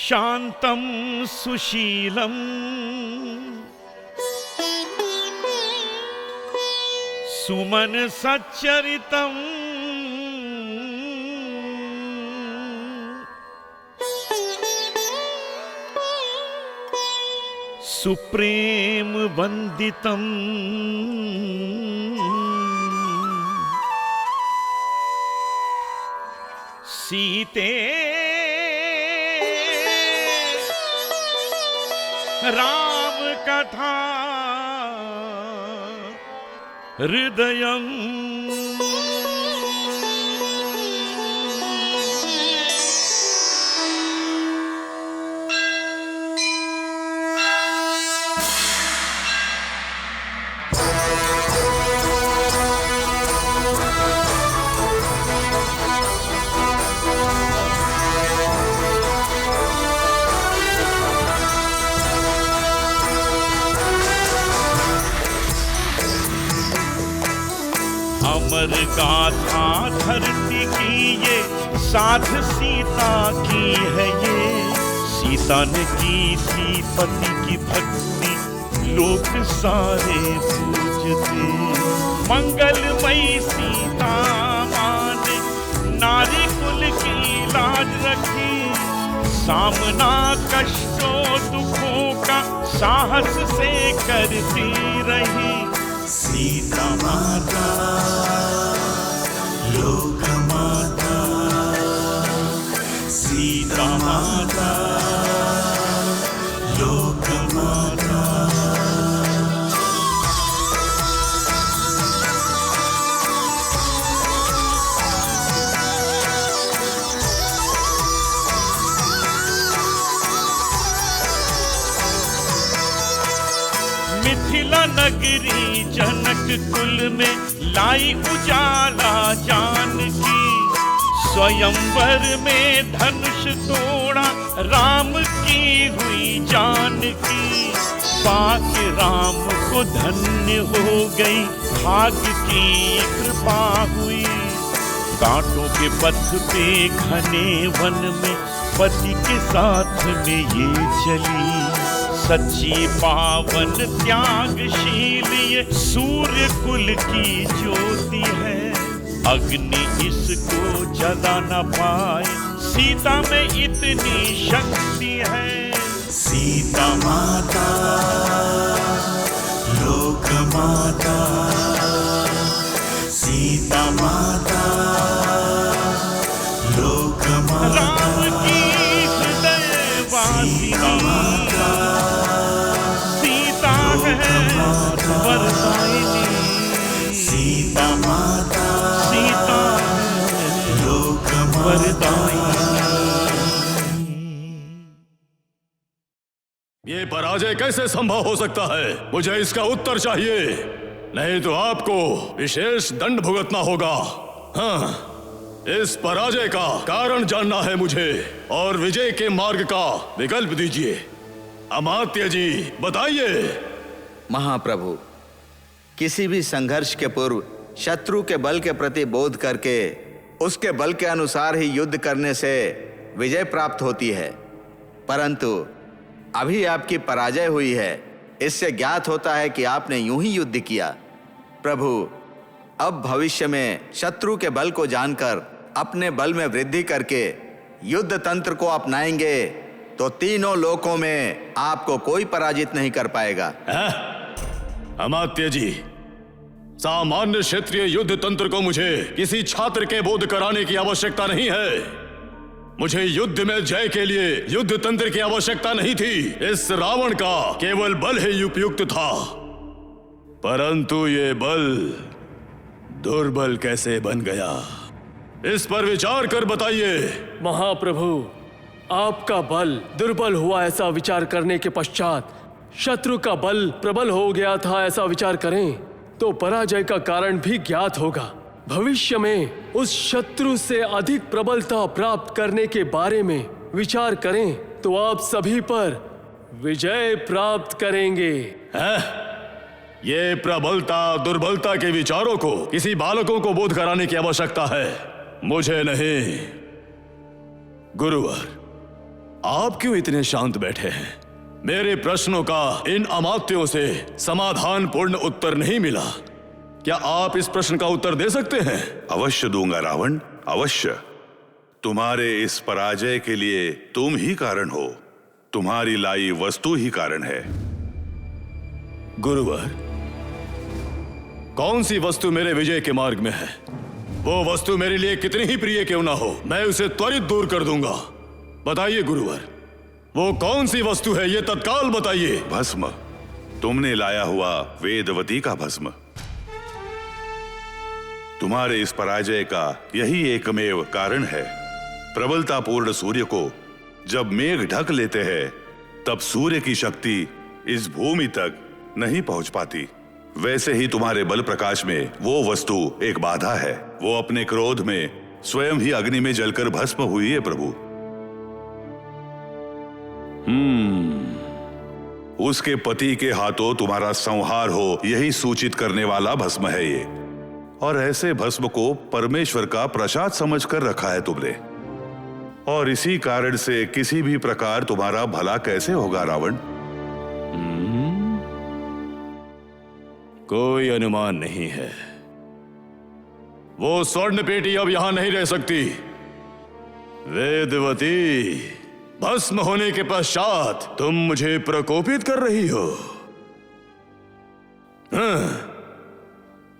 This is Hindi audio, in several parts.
शांतं सुशीलं सुमन सच्चरितं सुप्रेम वंदितं सीते राम कथा हृदयम् अमर गाथा धरती की ये साध सीता की है ये। सीता ने की थी पति की भक्ति लोग सारे पूजते। मंगलमयी सीता माँ ने नारी कुल की लाज रखी। सामना कष्टों दुखों का साहस से करती रही। सीता माता लोक माता, सीता माता लोक माता। मिथिला नगरी जनक कुल में लाई उजाला जानकी। स्वयंवर में धनुष तोड़ा राम की हुई जानकी। पाके राम को धन्य हो गई भाग्य की कृपा हुई। कांटों के पथ पे घने वन में पति के साथ में ये चली। सच्ची पावन त्यागशील ये सूर्य कुल की ज्योति है। अग्नि इसको जला न पाए, सीता में इतनी शक्ति है। सीता माता लोक माता, सीता माता लोक माता। राम की हृदय वासिनी वरदायिनी। सीता माता, सीता लोक वरदायिनी। ये पराजय कैसे संभव हो सकता है? मुझे इसका उत्तर चाहिए, नहीं तो आपको विशेष दंड भुगतना होगा। हाँ, इस पराजय का कारण जानना है मुझे और विजय के मार्ग का विकल्प दीजिए। अमात्य जी बताइए। महाप्रभु, किसी भी संघर्ष के पूर्व शत्रु के बल के प्रति बोध करके उसके बल के अनुसार ही युद्ध करने से विजय प्राप्त होती है। परंतु अभी आपकी पराजय हुई है, इससे ज्ञात होता है कि आपने यूं ही युद्ध किया। प्रभु, अब भविष्य में शत्रु के बल को जानकर अपने बल में वृद्धि करके युद्ध तंत्र को अपनाएंगे तो तीनों लोकों में आपको कोई पराजित नहीं कर पाएगा। अमात्य जी, सामान्य क्षेत्रीय युद्ध तंत्र को मुझे किसी छात्र के बोध कराने की आवश्यकता नहीं है। मुझे युद्ध में जय के लिए युद्ध तंत्र की आवश्यकता नहीं थी। इस रावण का केवल बल ही उपयुक्त था, परंतु ये बल दुर्बल कैसे बन गया, इस पर विचार कर बताइए। महाप्रभु, आपका बल दुर्बल हुआ ऐसा विचार करने के पश्चात शत्रु का बल प्रबल हो गया था ऐसा विचार करें तो पराजय का कारण भी ज्ञात होगा। भविष्य में उस शत्रु से अधिक प्रबलता प्राप्त करने के बारे में विचार करें तो आप सभी पर विजय प्राप्त करेंगे। ये प्रबलता दुर्बलता के विचारों को किसी बालकों को बोध कराने की आवश्यकता है, मुझे नहीं। गुरुवर, आप क्यों इतने शांत बैठे हैं? मेरे प्रश्नों का इन अमात्यों से समाधान पूर्ण उत्तर नहीं मिला। क्या आप इस प्रश्न का उत्तर दे सकते हैं? अवश्य दूंगा रावण, अवश्य। तुम्हारे इस पराजय के लिए तुम ही कारण हो, तुम्हारी लाई वस्तु ही कारण है। गुरुवर, कौन सी वस्तु मेरे विजय के मार्ग में है? वो वस्तु मेरे लिए कितनी ही प्रिय क्यों ना हो, मैं उसे त्वरित दूर कर दूंगा। बताइए गुरुवर, वो कौन सी वस्तु है, ये तत्काल बताइए। भस्म, तुमने लाया हुआ वेदवती का भस्म। तुम्हारे इस पराजय का यही एकमेव कारण है। प्रबलतापूर्ण सूर्य को जब मेघ ढक लेते हैं, तब सूर्य की शक्ति इस भूमि तक नहीं पहुंच पाती। वैसे ही तुम्हारे बल प्रकाश में वो वस्तु एक बाधा है। वो अपने क्रोध में स्वयं ही अग्नि में जलकर भस्म हुई है प्रभु। उसके पति के हाथों तुम्हारा संहार हो, यही सूचित करने वाला भस्म है ये। और ऐसे भस्म को परमेश्वर का प्रसाद समझकर रखा है तुमने, और इसी कारण से किसी भी प्रकार तुम्हारा भला कैसे होगा रावण? कोई अनुमान नहीं है। वो स्वर्ण पेटी अब यहां नहीं रह सकती। वेदवती, भस्म होने के पश्चात तुम मुझे प्रकोपित कर रही हो।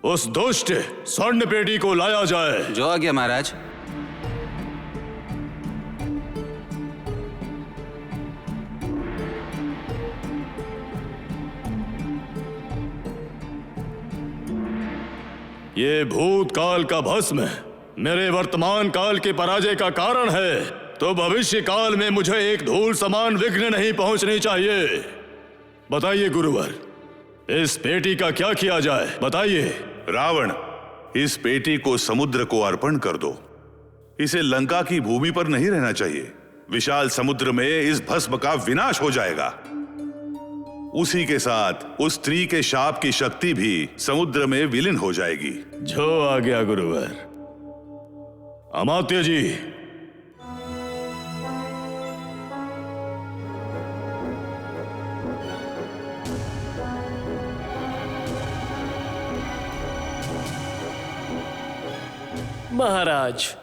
उस दुष्ट स्वर्ण पेटी को लाया जाए। जो आज्ञा महाराज। ये भूतकाल का भस्म मेरे वर्तमान काल के पराजय का कारण है, तो भविष्य काल में मुझे एक धूल समान विघ्न नहीं पहुंचनी चाहिए। बताइए गुरुवर, इस पेटी का क्या किया जाए, बताइए। रावण, इस पेटी को समुद्र को अर्पण कर दो। इसे लंका की भूमि पर नहीं रहना चाहिए। विशाल समुद्र में इस भस्म का विनाश हो जाएगा। उसी के साथ उस स्त्री के शाप की शक्ति भी समुद्र में विलीन हो जाएगी। जो आ गया गुरुवर। अमात्य जी, महाराज,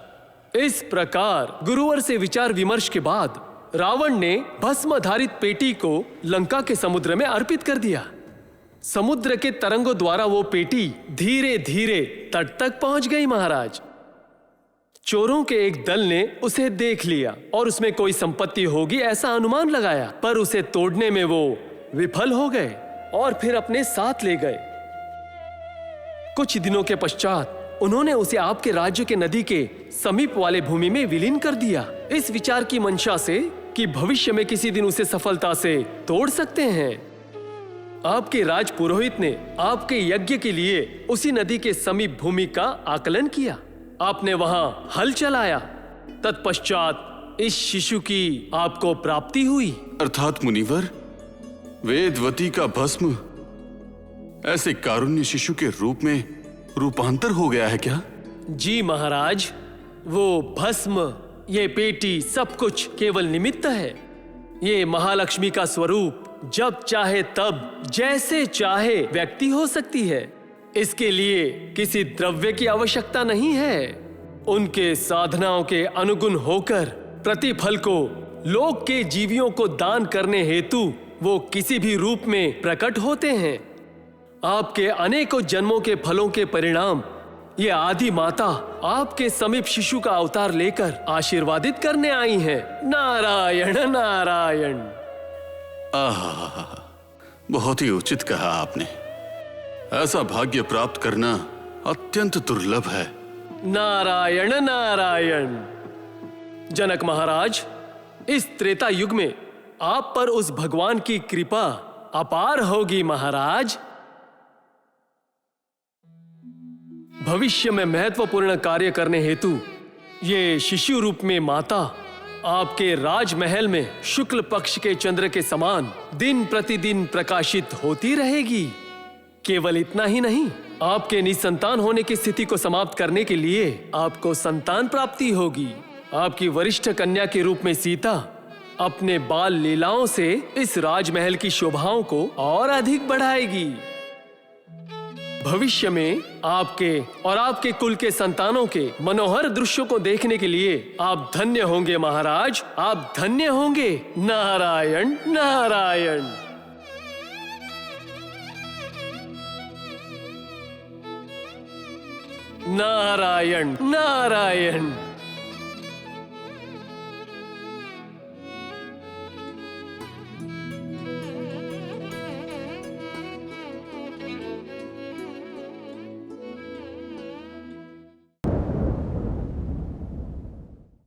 इस प्रकार गुरुवर से विचार विमर्श के बाद रावण ने भस्मधारित पेटी को लंका के समुद्र में अर्पित कर दिया। समुद्र के तरंगों द्वारा वो पेटी धीरे धीरे तट तक पहुंच गई महाराज। चोरों के एक दल ने उसे देख लिया और उसमें कोई संपत्ति होगी ऐसा अनुमान लगाया, पर उसे तोड़ने में वो विफल हो गए और फिर अपने साथ ले गए। कुछ दिनों के पश्चात उन्होंने उसे आपके राज्य के नदी के समीप वाले भूमि में विलीन कर दिया, इस विचार की मंशा से कि भविष्य में किसी दिन उसे सफलता से तोड़ सकते हैं। आपके राज पुरोहित ने आपके यज्ञ के लिए उसी नदी के समीप भूमि का आकलन किया। आपने वहां हल चलाया। तत्पश्चात इस शिशु की आपको प्राप्ति हुई। अर्थात मुनिवर, वेदवती का भस्म ऐसे कारुण्य शिशु के रूप में रूपांतर हो गया है क्या? जी महाराज, वो भस्म, ये पेटी, सब कुछ केवल निमित्त है। ये महालक्ष्मी का स्वरूप जब चाहे तब जैसे चाहे व्यक्ति हो सकती है। इसके लिए किसी द्रव्य की आवश्यकता नहीं है। उनके साधनाओं के अनुगुण होकर प्रतिफल को लोक के जीवियों को दान करने हेतु वो किसी भी रूप में प्रकट होते हैं। आपके अनेकों जन्मों के फलों के परिणाम ये आदि माता आपके समीप शिशु का अवतार लेकर आशीर्वादित करने आई हैं। नारायण नारायण। आहा, बहुत ही उचित कहा आपने। ऐसा भाग्य प्राप्त करना अत्यंत दुर्लभ है। नारायण नारायण। जनक महाराज, इस त्रेता युग में आप पर उस भगवान की कृपा अपार होगी महाराज। भविष्य में महत्वपूर्ण कार्य करने हेतु ये शिशु रूप में माता आपके राजमहल में शुक्ल पक्ष के चंद्र के समान दिन प्रतिदिन प्रकाशित होती रहेगी। केवल इतना ही नहीं, आपके निसंतान होने की स्थिति को समाप्त करने के लिए आपको संतान प्राप्ति होगी। आपकी वरिष्ठ कन्या के रूप में सीता अपने बाल लीलाओं से इस राजमहल की शोभाओं को और अधिक बढ़ाएगी। भविष्य में आपके और आपके कुल के संतानों के मनोहर दृश्यों को देखने के लिए आप धन्य होंगे महाराज, आप धन्य होंगे। नारायण नारायण। नारायण नारायण।